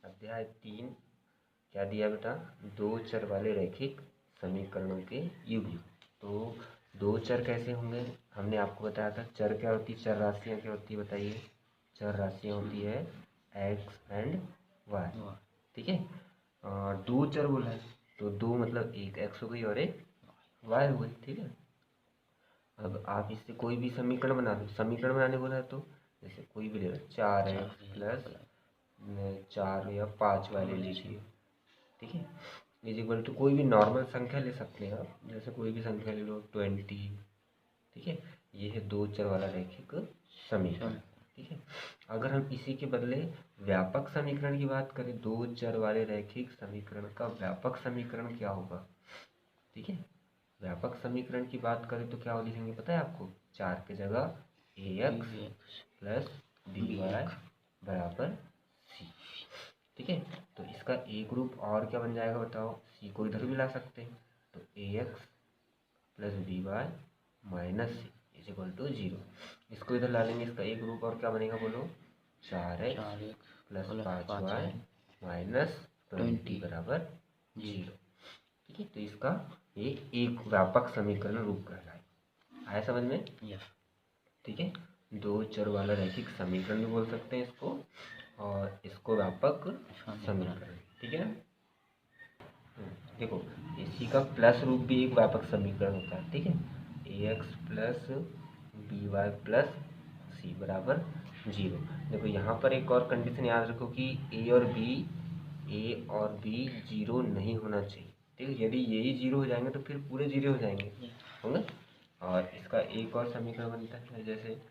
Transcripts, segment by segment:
अध्याय 3 क्या दिया बेटा? दो चर वाले रैखिक समीकरणों के युग्म। तो दो चर कैसे होंगे? हमने आपको बताया था चर क्या होती है, चर राशियाँ क्या होती है बताइए। चर राशियाँ होती है एक्स एंड वाई, ठीक है। और दो चर बोला है तो दो मतलब एक एक्स हो गई और एक वाई हो गई, ठीक है। अब आप इससे कोई भी समीकरण बना लो। समीकरण बनाने बोला है तो जैसे कोई भी ले लो, 4x प्लस 4 या 5 वाले लीजिए, ठीक है। इज इक्वल टू कोई भी नॉर्मल संख्या ले सकते हैं आप, जैसे कोई भी संख्या ले लो 20, ठीक है। ये है दो चर वाला रैखिक समीकरण, ठीक है। अगर हम इसी के बदले व्यापक समीकरण की बात करें, दो चर वाले रैखिक समीकरण का व्यापक समीकरण क्या होगा, ठीक है। व्यापक समीकरण की बात करें तो क्या लिखेंगे पता है आपको? 4 की जगह ax प्लस by बराबर c, ठीक है। तो इसका एक रूप और क्या बन जाएगा बताओ? c को इधर भी ला सकते हैं, तो ax plus by minus c is equal to 0। इसको इधर ला लेंगे, इसका एक रूप और क्या बनेगा बोलो? 4x प्लस 5y माइनस 20 बराबर 0, ठीक है। तो इसका ये एक व्यापक समीकरण रूप कहलाए। आया समझ में? ठीक है। दो चर वाला रैखिक समीकरण भी बोल सकते हैं इसको, और इसको व्यापक समीकरण, ठीक है ना। देखो इसी का प्लस रूप भी एक व्यापक समीकरण होता है, ठीक है। ax plus B Y plus C बराबर 0। देखो यहाँ पर एक और कंडीशन याद रखो कि ए और बी 0 नहीं होना चाहिए, ठीक है। यदि यही 0 हो जाएंगे तो फिर पूरे 0 हो जाएंगे, होंगे। और इसका एक और समीकरण बनता है जैसे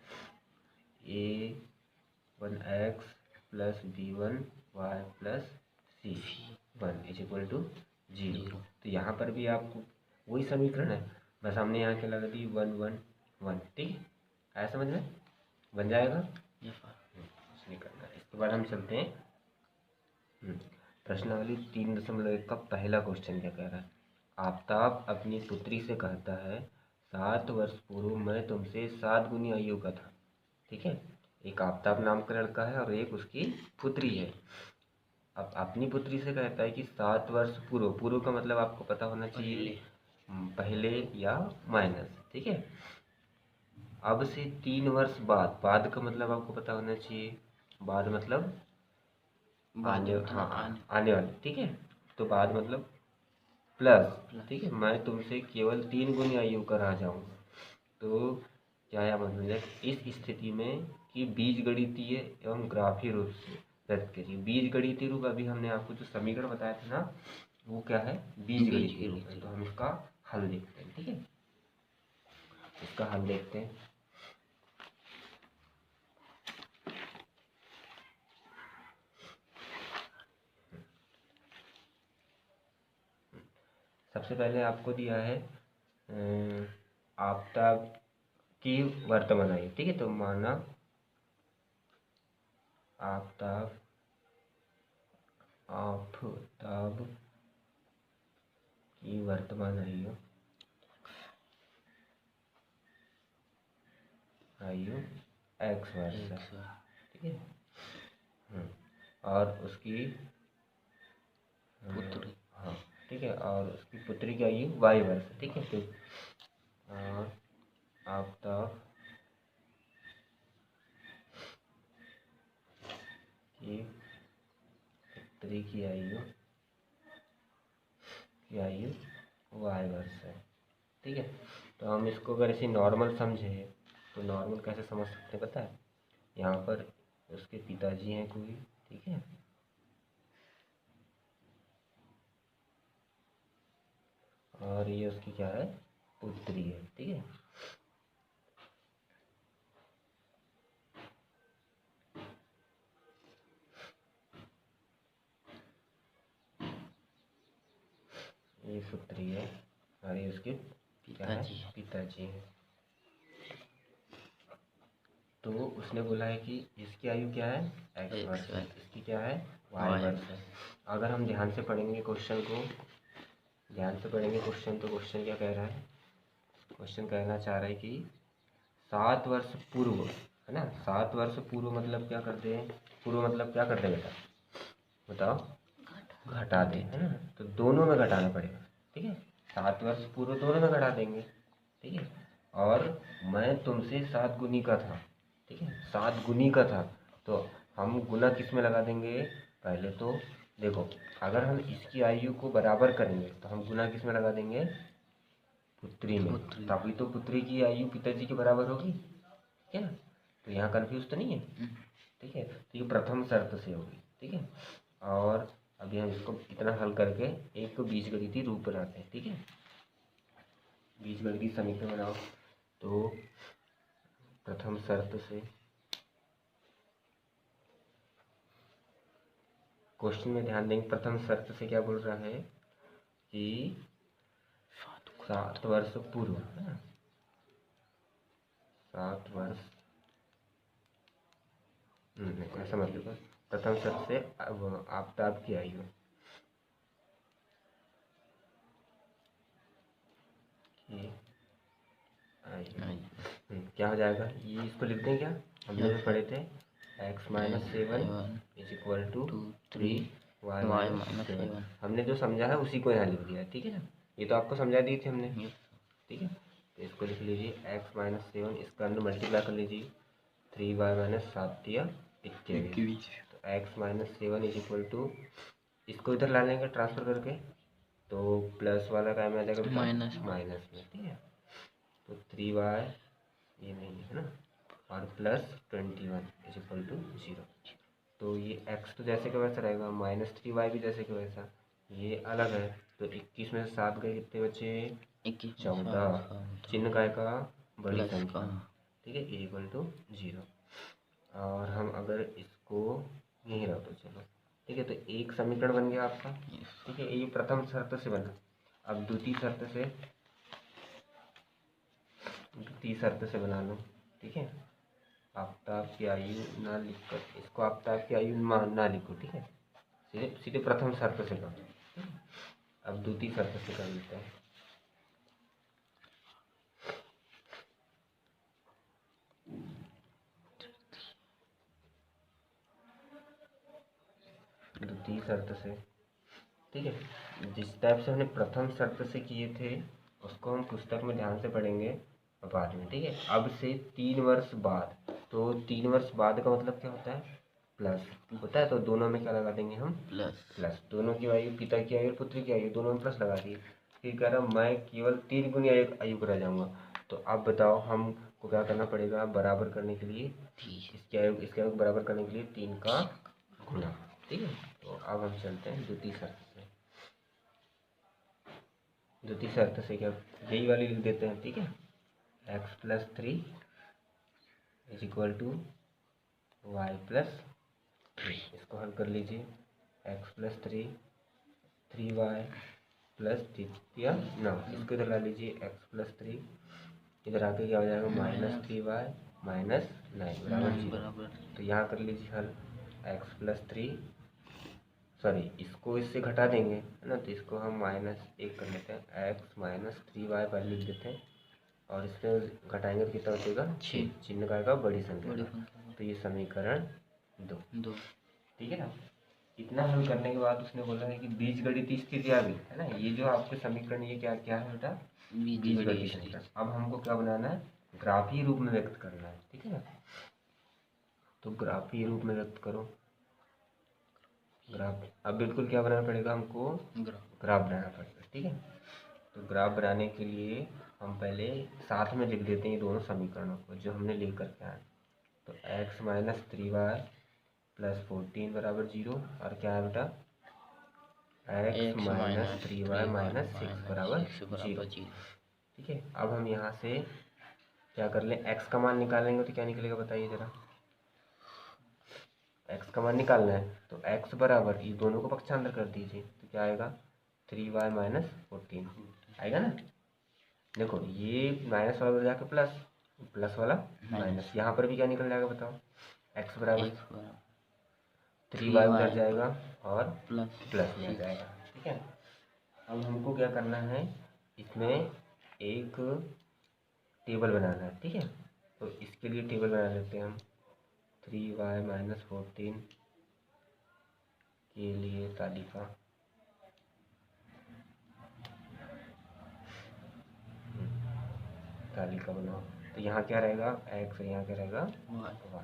a1x plus b1y plus c1 is equal to 0। तो यहाँ पर भी आपको वही समीकरण है, बस हमने यहाँ क्या लगा दी 1 1 1, ठीक है। आया समझ में? बन जाएगा निकलना। इसके बाद हम चलते हैं प्रश्नावली 3.1 का पहला क्वेश्चन क्या कह रहा है। आफ्ताब अपनी पुत्री से कहता है 7 वर्ष पूर्व मैं तुमसे 7 गुनी आयु का था, ठीक है। एक आफ्ताब नाम का लड़का है और एक उसकी पुत्री है। अब अपनी पुत्री से कहता है कि 7 वर्ष पूर्व, पूर्व का मतलब आपको पता होना चाहिए पहले या माइनस, ठीक है। अब से 3 वर्ष बाद, बाद का मतलब आपको पता होना चाहिए, बाद मतलब आने वाले, ठीक है। तो बाद मतलब प्लस, ठीक है। मैं तुमसे केवल 3 गुनी आयु का रह जाऊंगा। तो क्या है मतलब इस स्थिति में कि बीजगणितीय एवं ग्राफीय रूप से व्यक्त करिए। बीजगणितीय रूप अभी हमने आपको जो समीकरण बताया था ना, वो क्या है? बीजगणितीय रूप है। तो हम इसका हल देखते हैं, ठीक है। इसका हल देखते हैं। सबसे पहले आपको दिया है आफ्ताब की वर्तमान आयु, ठीक है। तो माना आफ्ताब की वर्तमान आयु x वर्ष है, ठीक है। और उसकी पुत्री, हाँ ठीक है, और उसकी पुत्री की आयु y वर्ष, ठीक है। तो आफ्ताब की पुत्री की आयु y वर्ष है, ठीक है। तो हम इसको अगर ऐसे नॉर्मल समझे तो नॉर्मल कैसे समझ सकते हैं पता है? यहाँ पर उसके पिताजी हैं कोई, ठीक है, और ये उसकी क्या है? पुत्री है, ठीक है। ये पुत्री है और ये उसके पिताजी हैं। तो उसने बोला है कि इसकी आयु क्या है? x वर्ष है, इसकी क्या है? y वर्ष है। अगर हम ध्यान से पढ़ेंगे क्वेश्चन को, तो क्वेश्चन क्या कह रहा है? क्वेश्चन कहना चाह रहा है कि 7 वर्ष पूर्व, है ना। 7 वर्ष पूर्व मतलब क्या करते हैं? पूर्व मतलब क्या करते हैं बेटा? बताओ, घटा दें, है ना। तो दोनों में घटाना पड़ेगा, ठीक है। 7 वर्ष पूर्व दोनों में घटा देंगे, ठीक है। और मैं तुमसे 7 गुनी का था, ठीक है, 7 गुनी का था, तो हम गुना किस में लगा देंगे। पहले तो देखो, अगर हम इसकी आयु को बराबर करेंगे तो हम गुना किस में लगा देंगे, पुत्री में, तभी तो पुत्री की आयु पिताजी के बराबर होगी, ठीक है ना। तो यहाँ कन्फ्यूज तो नहीं है, ठीक है। तो ये प्रथम शर्त से होगी, ठीक है। और अभी हम इसको इतना हल करके एक बीजगणितीय रूप बनाते हैं, ठीक है। बीजगणितीय समीकरण बनाओ। तो प्रथम शर्त से क्वेश्चन में ध्यान देंगे, प्रथम शर्त से क्या बोल रहा है कि 7 वर्ष पूर्व, है ना, 7 वर्ष, ऐसा मत लिखो। प्रथम शर्त से आफ्ताब की आयु क्या हो जाएगा, ये इसको लिख दें क्या, हमने जो पढ़े थे, x minus 7 is equal to 3 y minus 7। हमने जो समझा है उसी को यहाँ लिख दिया, ठीक है ना। ये तो आपको समझा दी थी हमने, ठीक है। तो इसको लिख लीजिए x माइनस 7, इसका अंदर मल्टीप्लाई कर लीजिए, 3y माइनस 7 या 21। तो x minus 7 is equal to, इसको इधर ला लेंगे ट्रांसफर करके, तो प्लस वाला काय में आ जाएगा, माइनस में, ठीक है। तो 3y ये नहीं है ना, और प्लस 21 इज इक्वल टू 0। तो ये x तो जैसे का वैसा रहेगा, माइनस 3y भी जैसे का वैसा, ये अलग है। तो 21 में से 7 गए, कितने बचे, 14। चिन्ह काय का, बड़ी संख्या, ठीक है, इज इक्वल टू 0। और हम अगर इसको यहीं रख दो, चलो, ठीक है। तो एक समीकरण बन गया आपका, ठीक है। ये प्रथम शर्त से बना। अब द्वितीय शर्त से बना लो, ठीक है। आफ्ताब की आयु ना लिखकर, इसको आफ्ताब की आयु ना लिखो, ठीक है, सीधे सीधे प्रथम शर्त से करो। अब द्वितीय शर्त से कर लेते हैं। द्वितीय शर्त से, ठीक है, जिस टाइप से हमने प्रथम शर्त से किए थे उसको हम पुस्तक में ध्यान से पढ़ेंगे बाद में, ठीक है। अब से 3 वर्ष बाद, तो 3 वर्ष बाद का मतलब क्या होता है, प्लस होता है। तो दोनों में क्या लगा देंगे हम, प्लस। दोनों की आयु, पिता की आयु और पुत्री की आयु, दोनों में प्लस लगा दिए। फिर कह रहा मैं केवल 3 गुनी आयु को रह जाऊंगा। तो अब बताओ हमको क्या करना पड़ेगा, बराबर करने के लिए, इसकी आयु को बराबर करने के लिए 3 का गुना, ठीक है। तो अब हम चलते हैं द्वितीय शर्त से। द्वितीय शर्त से क्या, यही वाली लिख देते हैं, ठीक है। x plus 3 is equal to y plus 3। इसको हल कर लीजिए, x प्लस 3y प्लस 3 या ना, इसको इधर ला लीजिए, x प्लस 3, इधर आके क्या हो जाएगा, माइनस 3y माइनस 9 बराबर 0। तो यहाँ कर लीजिए हल, x प्लस 3, सॉरी इसको इससे घटा देंगे, है ना। तो इसको हम -1 कर लेते हैं, x माइनस 3y पहले लिख देते हैं, और इसमें घटाएंगे तो कितना बचेगा, 6। चिन्ह का आएगा बड़ी संख्या। तो ये समीकरण 2, ठीक है ना। इतना हल करने के बाद उसने बोला है कि बीजगणितीय स्थिति आ गई, है ना। ये जो आपके समीकरण, ये क्या क्या है बेटा, बीजगणितीय समीकरण। अब हमको क्या बनाना है, ग्राफीय रूप में व्यक्त करना है, ठीक है ना। तो ग्राफीय रूप में व्यक्त करो ग्राफ। अब बिल्कुल क्या बनाना पड़ेगा हमको, ग्राफ बनाना पड़ेगा, ठीक है। तो ग्राफ बनाने के लिए हम पहले साथ में लिख देते हैं ये दोनों समीकरणों को जो हमने लिख करके आए। तो x माइनस 3y प्लस 14 बराबर 0, और क्या है बेटा, x माइनस 3y माइनस 6 बराबर 0, ठीक है। अब हम यहाँ से क्या कर लें, x का मान निकालेंगे तो क्या निकलेगा बताइए जरा, x का मान निकालना है। तो x बराबर, ये दोनों को पक्षांतर कर दीजिए, तो क्या आएगा, 3y माइनस 14 आएगा ना। देखो ये माइनस वाला जाके प्लस वाला माइनस, यहाँ पर भी क्या निकल जाएगा बताओ, x बराबर 3y उधर जाएगा और प्लस में आ जाएगा, ठीक है। अब हमको क्या करना है, इसमें एक टेबल बनाना है, ठीक है। तो इसके लिए टेबल बना लेते हैं हम, 3y माइनस 14 के लिए तालिका तालिका बनाओ। तो यहाँ क्या रहेगा x और यहाँ क्या रहेगा y।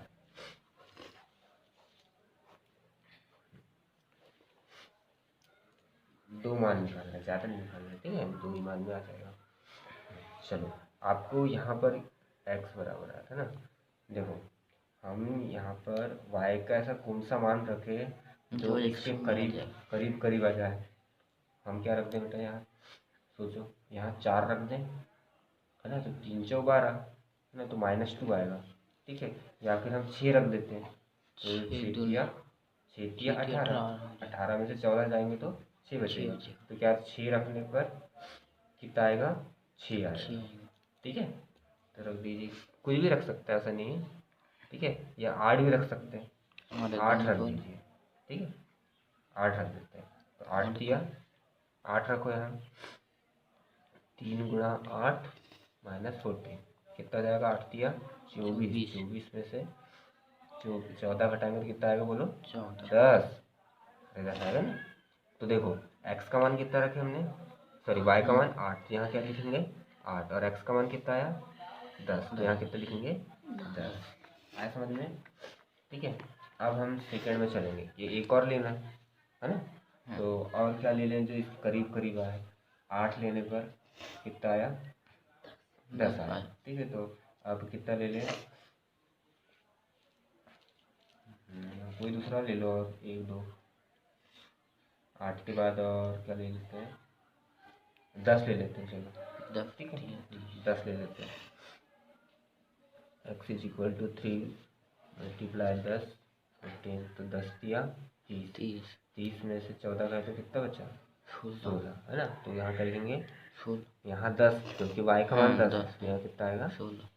दो मान निकालना है, ज़्यादा नहीं निकालना है, ठीक है, दो ही मान में आ जाएगा। चलो आपको यहाँ पर x बराबर आया था ना, देखो हम यहाँ पर y का ऐसा कौन सा मान रखे जो इसके करीब करीब करीब आ जाए। हम क्या रख दें बेटा, यहाँ सोचो, यहाँ 4 रख दें, है ना, तो 3 चौ 12 है ना, तो -2 आएगा, ठीक है। या फिर हम 6 रख देते हैं, तो 6 18, 18 में से 14 जाएंगे तो 6 बचेगा। तो क्या 6 रखने पर कितना आएगा, 6 आएगा, ठीक है। तो रख दीजिए, कुछ भी रख सकते हैं, ऐसा नहीं है, ठीक है, या 8 भी रख सकते हैं, 8 रख दीजिए, ठीक है, 8 रख देते हैं। तो 8 दिया, 8 रखो यहाँ, 3 गुणा 8 -14 कितना जाएगा, 8 दिया 24, 24 में से 14 घटाएंगे तो कितना आएगा, बोलो 10 आएगा ना। तो देखो x का मान कितना रखे हमने, सॉरी y का मान 8, यहाँ क्या लिखेंगे 8, और x का मान कितना आया 10, तो यहाँ कितना लिखेंगे 10। आया समझ में, ठीक है। अब हम सेकंड में चलेंगे, ये एक और लेना है ना, तो और क्या ले लें जो इस करीब करीब आए। 8 लेने पर कितना आया 10 आया, ठीक है। तो अब कितना ले लें, कोई दूसरा ले लो, और 1 2 8 के बाद और क्या ले लेते हैं, 10 ले लेते हैं, चलो 10, ठीक है, 10 ले लेते हैं। x = 3 × 10 15, तो 10 दिया 30, 30 में से 14 गए तो कितना बचा 16, है ना। तो यहाँ कर लेंगे यहाँ 10, क्योंकि y का मान 10, यहाँ कितना आएगा 16।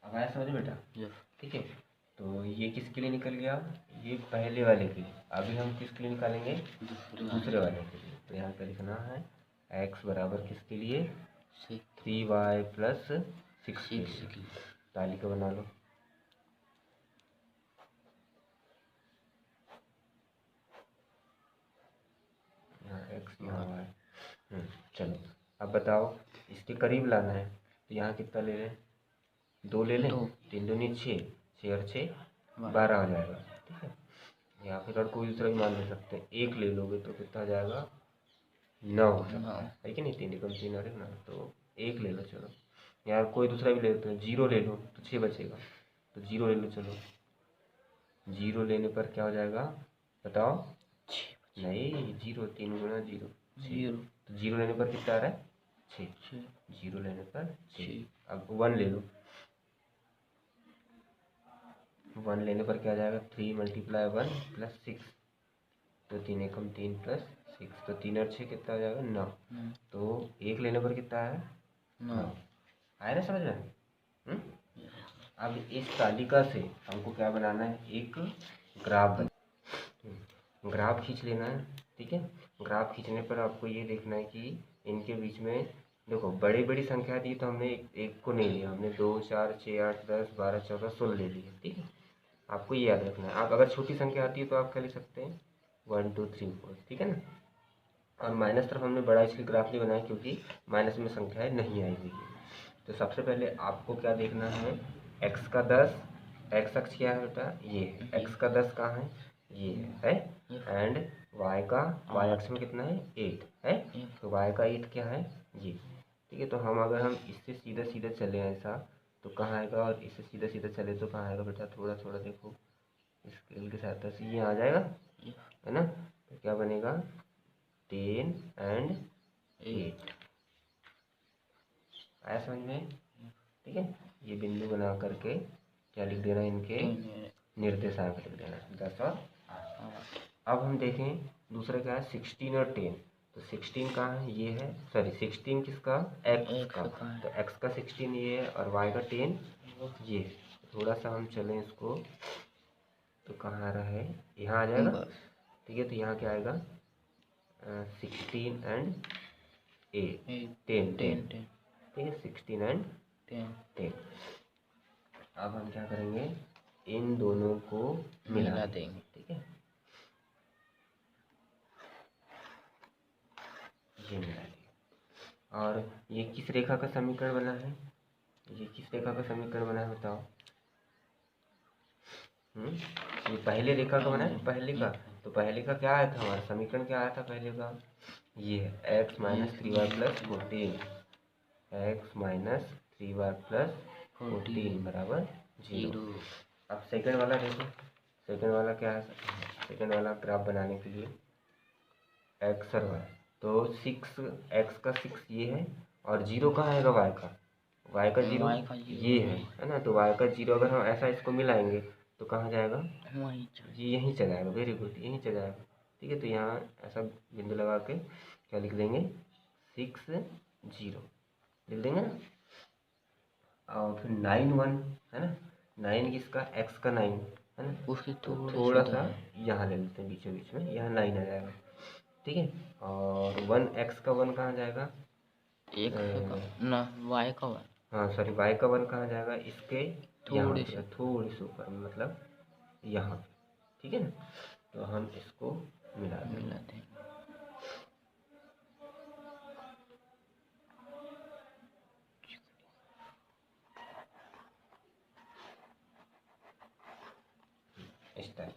अब आया समझ बेटा, ठीक है। तो ये किसके लिए निकल गया, ये पहले वाले के लिए। अभी हम किसके लिए निकालेंगे, दूसरे वाले के लिए। तो यहाँ पे लिखना है x बराबर किसके लिए 3y + 6 के लिए। तालिका बना लो, यहाँ x यहाँ y। चलो अब बताओ, इसके करीब लाना है, तो यहाँ कितना ले लें, 2 ले लें, 3 दूनी 6, 6 और 6 12 हो जाएगा, ठीक है। या फिर और कोई दूसरा भी मान ले सकते हैं, 1 ले लोगे तो कितना आ जाएगा 9 हो सकता है कि नहीं, 3 एकम 3 और 1 9, तो 1 ले लो, चलो। यार कोई दूसरा भी ले लेते हैं, 0 ले लो तो 6 बचेगा, तो 0 ले लो, चलो 0 लेने पर क्या हो जाएगा बताओ, नहीं 0, 3 गुणा 0 0, तो 0 लेने पर कितना आ रहा है 6, 0 लेने पर 6। अब 1 ले लो, 1 लेने पर क्या आ जाएगा, 3 × 1 + 6, तो 3 एकम 3 + 6, तो 3 और 6 कितना हो जाएगा 9, तो 1 लेने पर कितना है 9। आया ना समझ में। अब इस तालिका से हमको क्या बनाना है, एक ग्राफ ग्राफ खींच लेना है, ठीक है। ग्राफ खींचने पर आपको ये देखना है कि इनके बीच में देखो बड़ी बड़ी संख्या दी तो हमने एक को नहीं लिया, हमने 2 4 6 8 10 12 14 16 ले लिए, ठीक है। आपको ये याद रखना है। आप अगर छोटी संख्या आती है तो आप क्या लिख सकते हैं 1 2 3 4, ठीक है ना। और माइनस तरफ हमने बड़ा इसलिए ग्राफ नहीं बनाया क्योंकि माइनस में संख्याएं नहीं आएगी। तो सबसे पहले आपको क्या देखना है, x का 10, x अक्ष क्या है बेटा ये है, x का 10 कहाँ है ये है, एंड y का y अक्ष में कितना है 8 है, तो y का 8 क्या है ये, ठीक है। तो अगर हम इससे सीधे सीधे चले ऐसा तो कहाँ आएगा, और इससे सीधे सीधे चले तो कहाँ आएगा बेटा, थोड़ा थोड़ा देखो स्केल की सहायता से ये आ जाएगा, है ना। तो क्या बनेगा 10 and 8। आया समझ में, ठीक है। ये बिंदु बना करके क्या लिख देना, इनके निर्देशांक लिख देना 10 और 8। अब हम देखें दूसरा क्या है 16 और 10, तो 16 कहाँ है ये है, सॉरी 16 किसका x का, तो x का 16 ये है और y का 10 ये है। थोड़ा सा हम चलें इसको तो कहाँ आ रहा है, यहाँ आ जाएगा, ठीक है। तो यहाँ क्या आएगा 16 and 10, ठीक है 16 and 10। अब हम क्या करेंगे इन दोनों को मिला देंगे, ठीक है। ये मिला दिया। और ये किस रेखा का समीकरण बना है, ये किस रेखा का समीकरण बना है बताओ। ये पहले रेखा का बना है, पहले का। तो पहले का क्या आया था हमारा समीकरण, क्या आया था पहले का, ये है x minus 3y plus 14, x minus 3y plus 14 बराबर 0। अब सेकंड वाला देखो, सेकंड वाला क्या है, सेकंड वाला ग्राफ बनाने के लिए x और y, तो 6 x का 6 ये है, और 0 कहाँ आएगा y का, y का 0 ये है ना। तो y का 0 अगर हम ऐसा इसको मिलाएंगे तो कहाँ जाएगा, ये यहीं चला जाएगा। वेरी गुड, यहीं चला जाएगा। ठीक है, तो यहाँ ऐसा बिंदु लगा के क्या लिख देंगे, 6 0 लिख देंगे ना। और फिर 9 1 है ना, 9 किसका, x का 9 है ना, उसके थोड़ा सा यहाँ ले लेते हैं बीचों बीच में, यहाँ 9 आ जाएगा। ठीक है, और 1 x का 1 कहाँ जाएगा, ना y का 1, हाँ सॉरी y का 1 कहाँ जाएगा, इसके थोड़े से ऊपर, मतलब यहाँ पे। ठीक है ना, तो हम इसको मिला देते हैं। इस टाइप से।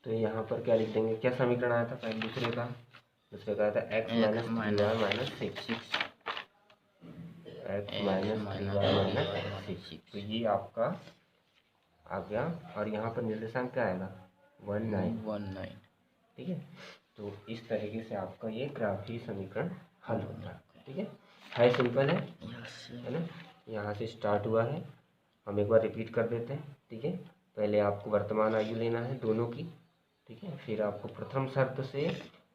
तो यहाँ पर क्या लिख देंगे, क्या समीकरण आया था पहले, दूसरे का आया था x minus 3y minus 6, x minus 3y minus 6। तो ये आपका आ गया, और यहाँ पर निर्देशांक क्या आएगा, 19। ठीक है, तो इस तरीके से आपका ये ग्राफीय समीकरण हल होता है। ठीक है सिंपल है ना। यहाँ से स्टार्ट हुआ है, हम एक बार रिपीट कर देते हैं। ठीक है, पहले आपको वर्तमान आयु लेना है दोनों की। ठीक है, फिर आपको प्रथम शर्त से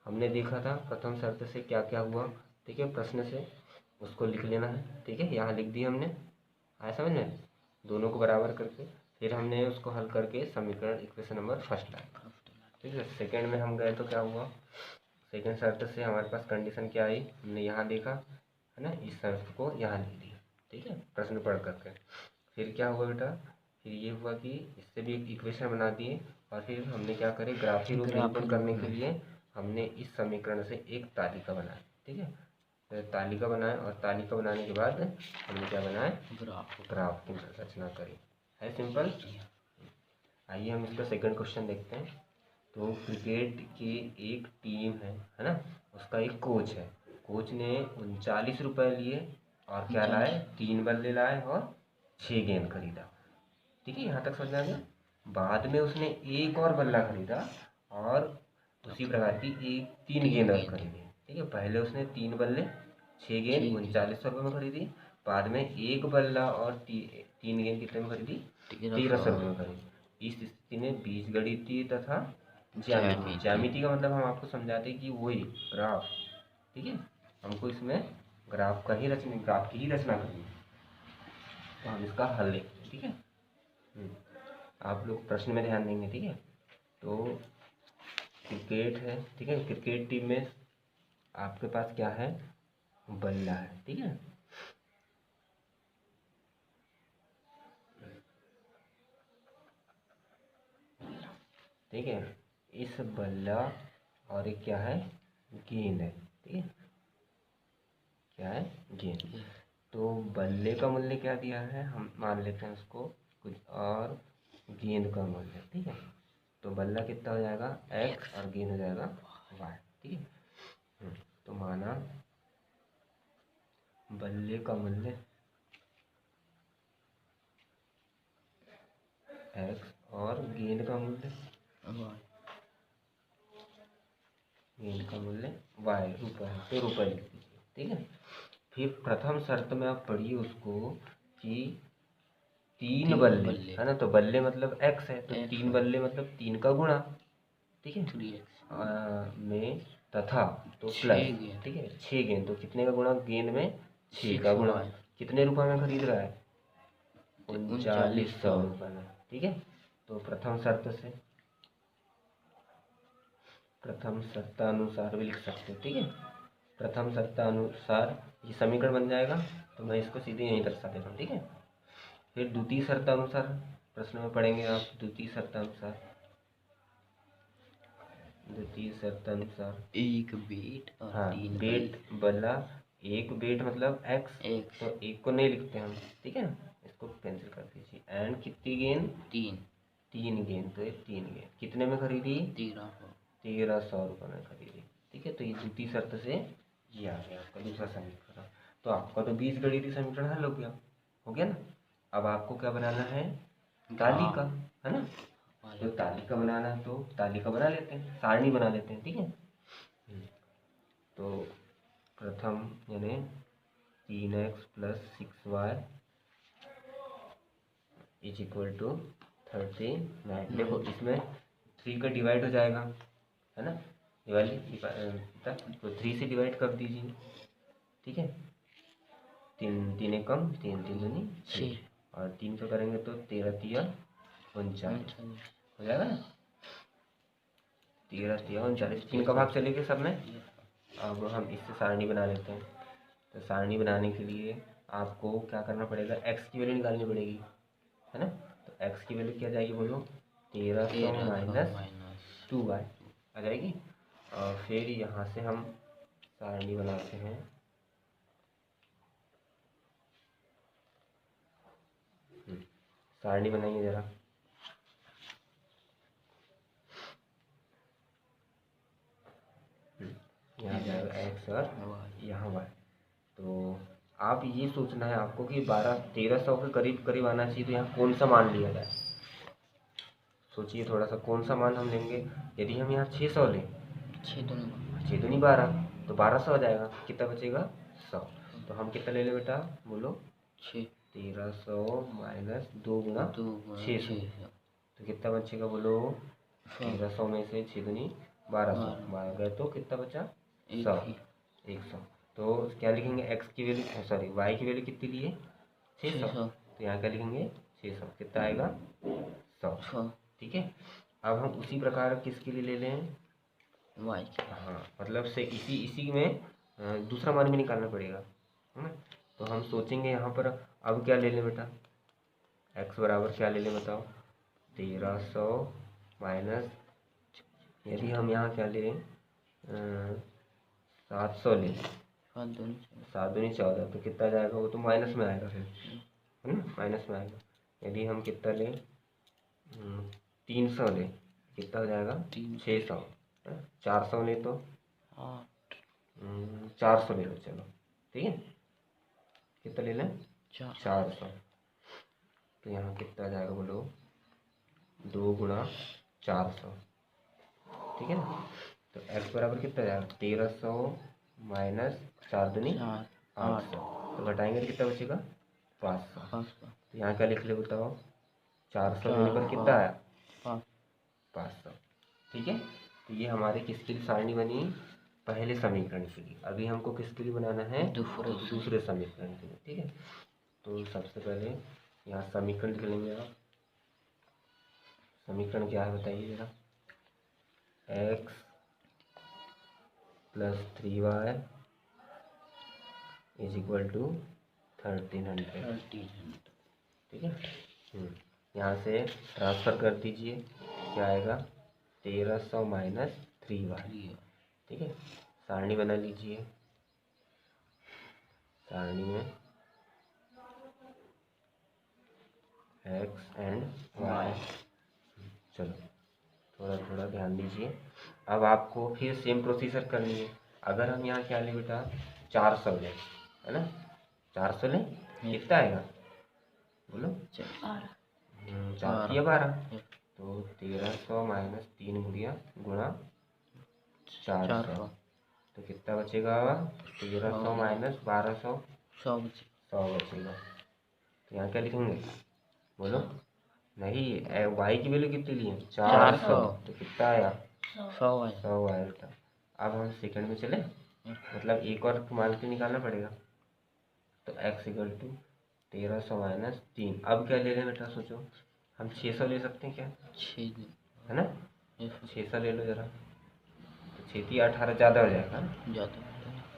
हमने देखा था, प्रथम शर्त से क्या क्या हुआ। ठीक है, प्रश्न से उसको लिख लेना है। ठीक है, यहाँ लिख दिया हमने, आया समझ में, दोनों को बराबर करके फिर हमने उसको हल करके समीकरण इक्वेशन नंबर फर्स्ट लाया। ठीक है, सेकंड में हम गए तो क्या हुआ, सेकंड शर्त से हमारे पास कंडीशन क्या आई, हमने यहाँ देखा है ना, इस शर्त को यहाँ लिख दिया। ठीक है, प्रश्न पढ़ करके फिर क्या हुआ बेटा, फिर ये हुआ कि इससे भी एक इक्वेशन बना दिए, और फिर हमने क्या करे, ग्राफीय रूप निरूपण करने के लिए हमने इस समीकरण से एक तालिका बनाई। ठीक है, तो तालिका बनाए, और तालिका बनाने के बाद हमने क्या बनाया, ग्राफ की रचना करी। है सिंपल। आइए हम इसका सेकंड क्वेश्चन देखते हैं। तो क्रिकेट की एक टीम है ना, उसका एक कोच है, कोच ने 39 रुपये लिए और क्या लाए, 3 बल्ले लाए और 6 गेंद खरीदा। ठीक है, यहाँ तक समझ आ गया। बाद में उसने एक और बल्ला खरीदा और उसी प्रकार की 3 गेंद और खरीदी। ठीक है, पहले उसने 3 बल्ले 6 गेंद 3900 रुपये में खरीदी, बाद में एक बल्ला और 3 गेंद कितने में खरीदी, 1300 रुपये में खरीदी। इस स्थिति में बीजगणितीय तथा ज्यामिति का मतलब हम आपको समझाते हैं कि वही ग्राफ। ठीक है, हमको इसमें ग्राफ की ही रचना करनी है, तो हम इसका हल लिखते हैं। ठीक है, आप लोग प्रश्न में ध्यान देंगे। ठीक है, तो क्रिकेट है, ठीक है, क्रिकेट टीम में आपके पास क्या है, बल्ला है। ठीक है, ठीक है, इस बल्ला और एक क्या है, गेंद है। ठीक है, क्या है, गेंद। तो बल्ले का मूल्य क्या दिया है, हम मान लेते हैं उसको कुछ, और गेंद का मूल्य। ठीक है, तो बल्ला कितना हो जाएगा x और गेंद हो जाएगा y। ठीक है, तो माना बल्ले का मूल्य x और गेंद का मूल्य y रुपये, तो रुपये लिख दीजिए। ठीक है, फिर प्रथम शर्त में आप पढ़िए उसको कि 3 बल्ले है ना, तो बल्ले मतलब x है, तो 3 बल्ले मतलब 3 का गुणा। ठीक है, में तथा तो प्लस। ठीक है, 6 गेंद, तो कितने का गुणा, गेंद में 6 का गुणा, कितने रुपए में खरीद रहा है, 3900 रुपये में। ठीक है, तो प्रथम शर्तानुसार भी लिख सकते हो। ठीक है, प्रथम शर्तानुसार ये समीकरण बन जाएगा, तो मैं इसको सीधे यहीं दर्शा देता हूँ। ठीक है, फिर द्वितीय शर्तानुसार प्रश्न में पढ़ेंगे आप, द्वितीय शर्तानुसार द्वितीय शर्त अनुसार एक बेट और हाँ, तीन बेट बल्ला, एक बेट मतलब एक्स, एक्स तो एक को नहीं लिखते हम, ठीक है, इसको कैंसिल कर दीजिए। एंड कितनी गेंद? तीन तीन गेंद, तो ये तीन गेंद कितने में खरीदी? 1300 1300 रुपये में खरीदी, ठीक है। तो ये द्वितीय शर्त से ये आ गया आपका दूसरा समीकरण। तो आपका तो बीजगणितीय समीकरण हल हो गया ना। अब आपको क्या बनाना है? तालिका, है ना। तो तालिका बनाना है तो तालिका बना लेते हैं, सारणी बना लेते हैं, ठीक है। तो प्रथम यानी 3x + 6y is equal to 39। देखो इसमें 3 का डिवाइड हो जाएगा, है ना, ये वाली तो 3 से डिवाइड कर दीजिए, ठीक है। 3 एकम 3, 3 दूनी 6 और 3 का करेंगे तो 13 तिया 39 हो जाएगा ना। 13 तिया 39, 3 का भाग चलेगा सब में। अब हम इससे सारणी बना लेते हैं। तो सारणी बनाने के लिए आपको क्या करना पड़ेगा? x की वैल्यू निकालनी पड़ेगी, है ना। तो x की वैल्यू क्या जाएगी बोलो? 1300 - 2y आ जाएगी। और फिर यहाँ से हम सारणी बनाते हैं। सारणी बनाइए जरा। यहाँ जाएगा x और यहाँ y। तो आप ये सोचना है आपको कि 1300 के करीब करीब आना चाहिए, तो यहाँ कौन सा मान लिया जाए? सोचिए थोड़ा सा, कौन सा मान हम लेंगे? यदि हम यहाँ 600 लें, 6 दूनी 12, तो 1200 आ जाएगा। कितना बचेगा? 100। तो हम कितना ले लें बेटा बोलो? 1300 - 2 गुना 600, तो कितना बचेगा बोलो? 1300 में से 6 दूनी 1200, 12 गए तो कितना बचा? 100, 100। तो क्या लिखेंगे? x की वैल्यू, सॉरी y की वैल्यू कितनी ली है? 600। तो यहाँ क्या लिखेंगे? 600। कितना आएगा? 100, ठीक है। अब हम उसी प्रकार किसके लिए ले लें? y। हाँ, मतलब से इसी में दूसरा मान भी निकालना पड़ेगा, है ना। तो हम सोचेंगे यहाँ पर अब क्या ले लें बेटा? x बराबर क्या ले लें बताओ? 1300 माइनस, यदि हम यहाँ क्या ले लें? 700 ले, 7 दूनी 14, तो कितना जाएगा? वो तो माइनस में आएगा फिर, है ना, माइनस में आएगा। यदि हम कितना लें? 300 ले, कितना हो जाएगा? 600। 400 ले तो 400 ले लो, चलो ठीक है। कितना ले लें? 400। तो यहाँ कितना आ जाएगा बोलो? 2 गुणा 400, ठीक है ना। तो x बराबर कितना जाएगा? 1300 माइनस 4 दूनी 800, तो घटाएंगे तो कितना बचेगा? 500। तो यहाँ क्या लिख ले बताओ? 400 लेने पर कितना आया? 500, ठीक है। तो ये हमारे किसके लिए सारणी बनी? पहले समीकरण के लिए। अभी हमको किसके लिए बनाना है? दूसरे समीकरण के लिए, ठीक है। तो सबसे पहले यहाँ समीकरण लिख लेंगे आप। समीकरण क्या है बताइए जरा? x + 3y is equal to 1300, ठीक है। यहाँ से ट्रांसफ़र कर दीजिए, क्या आएगा? 1300 माइनस 3y, ठीक है। सारणी बना लीजिए। सारणी में x एंड y, चलो थोड़ा थोड़ा ध्यान दीजिए। अब आपको फिर सेम प्रोसीजर करनी है। अगर हम यहाँ क्या लें बेटा? 400 लें, है ना। 400 लें, कितना आएगा बोलो? 4 या 12, तो 1300 माइनस 3 गुणा 400, तो कितना बचेगा? 1300 माइनस 1200, 100 बचेगा। तो यहाँ क्या लिखेंगे बोलो? नहीं, y की वैल्यू कितनी ली है? 400, तो कितना आया? 100 आया बेटा। अब हम सेकंड में चले, मतलब एक और मान के निकालना पड़ेगा। तो x इक्वल टू 1300 माइनस 3, अब क्या ले लें बेटा सोचो? हम 600 ले सकते हैं क्या? है ना, 600 ले लो जरा। तो 6 या 18 ज़्यादा हो जाएगा,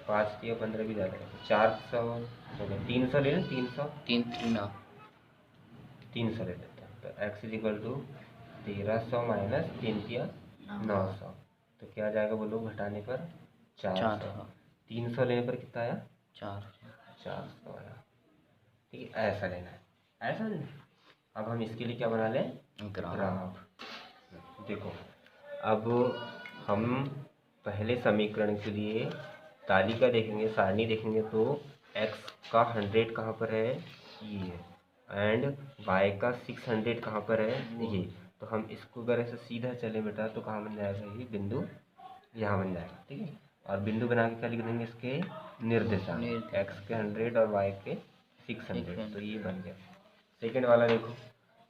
5 या 15 भी ज़्यादा है। 400 हो गया, 300 ले लें। 300 ले लेते हैं। तो x is equal to 1300 minus 3 या 900, तो क्या आ जाएगा बोलो, घटाने पर 400। 300 लेने पर कितना आया, 400 आया। ठीक है, ऐसा लेना है, ऐसा नहीं। अब हम इसके लिए क्या बना लें, ग्राफ। देखो अब हम पहले समीकरण के लिए तालिका देखेंगे, सारणी देखेंगे, तो x का 100 कहाँ पर है, ये है, एंड y का 600 कहाँ पर है, ये। तो हम इसको अगर ऐसे सीधा चले बेटा तो कहाँ बन जाएगा, ये बिंदु यहाँ बन जाएगा। ठीक है, और बिंदु बना के क्या लिख देंगे, इसके निर्देशांक, x के 100 और y के 600, तो ये बन गया। सेकेंड वाला देखो,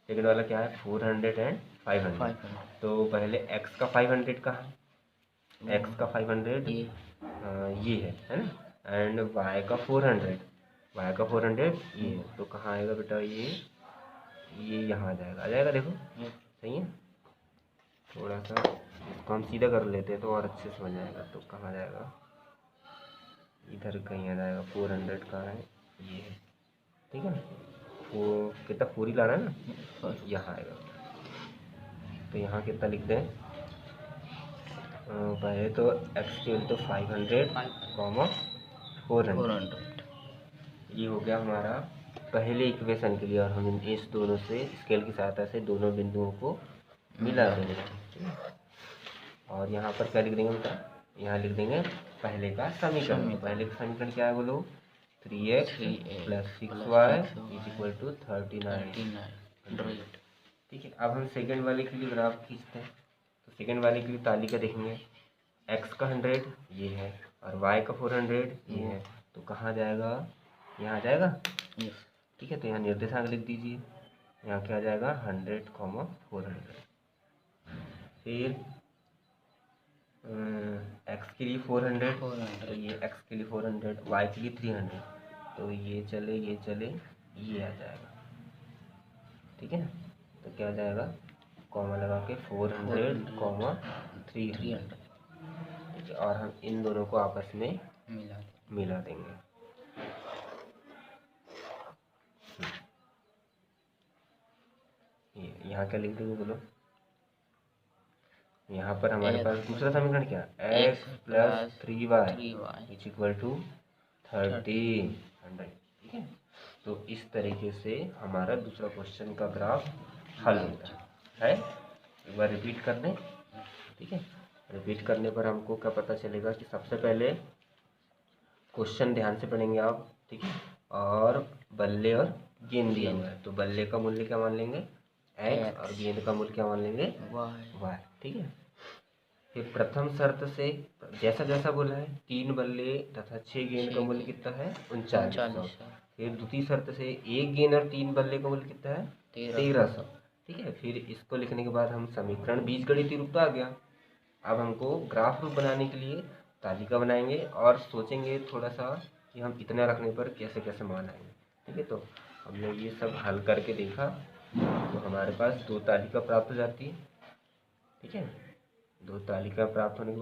सेकेंड वाला क्या है, 400 एंड 500। तो पहले x का 500 कहाँ है, x का 500 ये है ना, एंड y का 400, y का 400 ये है। तो कहाँ आएगा बेटा, ये यहाँ आ जाएगा, देखो सही है। थोड़ा सा इसको हम सीधा कर लेते हैं तो और अच्छे से बन जाएगा। तो कहाँ जाएगा, इधर कहीं आ जाएगा, 400 कहाँ है, ये है। ठीक है, वो कितना 4 ही ला रहा है ना, यहाँ आएगा। तो यहाँ कितना लिखते हैं, पहले तो x की वैल्यू तो 500 कॉमा 400, ये हो गया हमारा पहले इक्वेशन के लिए। और हम इस दोनों से स्केल की सहायता से दोनों बिंदुओं को मिला देंगे। ठीक है, और यहाँ पर क्या लिख देंगे बेटा, यहाँ लिख देंगे पहले का समीकरण। पहले का समीकरण क्या है बोलो, 3x + 6y = 39। ठीक है, अब हम सेकेंड वाले के लिए ग्राफ खींचते हैं। तो सेकेंड वाले के लिए तालिका देखेंगे, x का 100 ये है और y का 400 ये है। तो कहाँ जाएगा, यहाँ आ जाएगा। ठीक है, तो यहाँ निर्देशांक लिख दीजिए, यहाँ क्या आ जाएगा, 100, 400। फिर x के लिए 400, तो ये x के लिए 400, y के लिए 300, तो ये चले ये चले ये आ जाएगा। ठीक है, तो क्या आ जाएगा, कॉमा लगा के 400, 300। ठीक है, और हम इन दोनों को आपस में मिला देंगे। ये यहाँ क्या लिख देंगे बोलो, यहाँ पर हमारे पास दूसरा समीकरण क्या, x + 3y = 1300। ठीक है, तो इस तरीके से हमारा दूसरा क्वेश्चन का ग्राफ हल होता है। एक बार रिपीट कर दें। ठीक है, रिपीट करने पर हमको क्या पता चलेगा कि सबसे पहले क्वेश्चन ध्यान से पढ़ेंगे आप। ठीक है, और बल्ले और गेंद दिया हुआ है, तो बल्ले का मूल्य क्या मान लेंगे, x, और गेंद का मूल्य क्या मान लेंगे, y। ठीक है, फिर प्रथम शर्त से जैसा जैसा बोला है, 3 बल्ले तथा 6 गेंद का मूल्य कितना है, 3900। फिर दूसरी शर्त से 1 गेंद और 3 बल्ले का मूल्य कितना है, 1300। ठीक है, फिर इसको लिखने के बाद हम समीकरण बीजगणितीय रूप आ गया। अब हमको ग्राफ रूप बनाने के लिए तालिका बनाएंगे और सोचेंगे थोड़ा सा कि हम इतना रखने पर कैसे कैसे मान आएंगे। ठीक है, तो हमने ये सब हल करके देखा, तो हमारे पास 2 तालिका प्राप्त हो जाती है। ठीक है, 2 तालिका प्राप्त होने के बाद